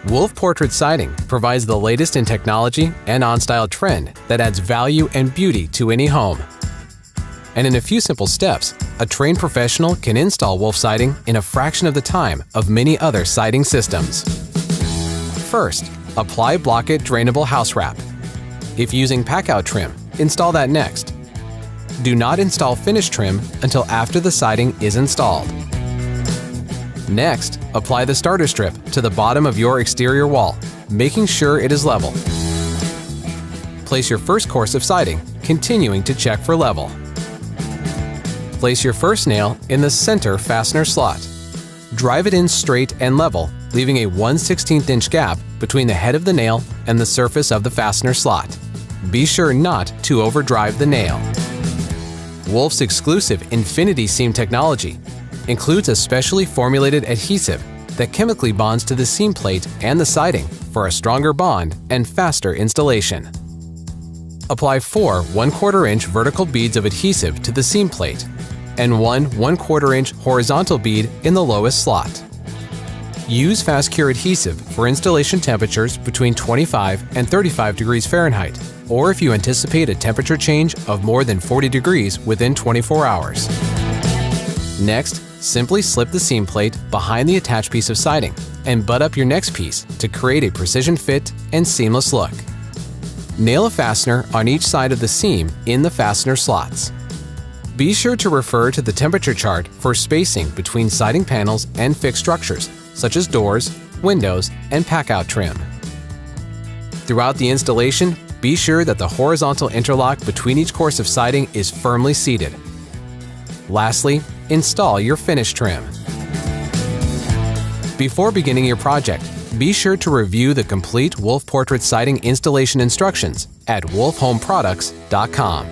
Wolf Portrait Siding provides the latest in technology and on-style trend that adds value and beauty to any home. And in a few simple steps, a trained professional can install Wolf siding in a fraction of the time of many other siding systems. First, apply Block-It drainable house wrap. If using pack-out trim, install that next. Do not install finished trim until after the siding is installed. Next, apply the starter strip to the bottom of your exterior wall, making sure it is level. Place your first course of siding, continuing to check for level. Place your first nail in the center fastener slot. Drive it in straight and level, leaving a 1/16 inch gap between the head of the nail and the surface of the fastener slot. Be sure not to overdrive the nail. Wolf's exclusive Infinity Seam technology includes a specially formulated adhesive that chemically bonds to the seam plate and the siding for a stronger bond and faster installation. Apply 4 1/4 inch vertical beads of adhesive to the seam plate and 1 1/4 inch horizontal bead in the lowest slot. Use Fast Cure adhesive for installation temperatures between 25 and 35 degrees Fahrenheit, or if you anticipate a temperature change of more than 40 degrees within 24 hours. Next, simply slip the seam plate behind the attached piece of siding and butt up your next piece to create a precision fit and seamless look. Nail a fastener on each side of the seam in the fastener slots. Be sure to refer to the temperature chart for spacing between siding panels and fixed structures, such as doors, windows, and pack-out trim. Throughout the installation, be sure that the horizontal interlock between each course of siding is firmly seated. Lastly, install your finished trim. Before beginning your project, be sure to review the complete Wolf Portrait Siding installation instructions at wolfhomeproducts.com.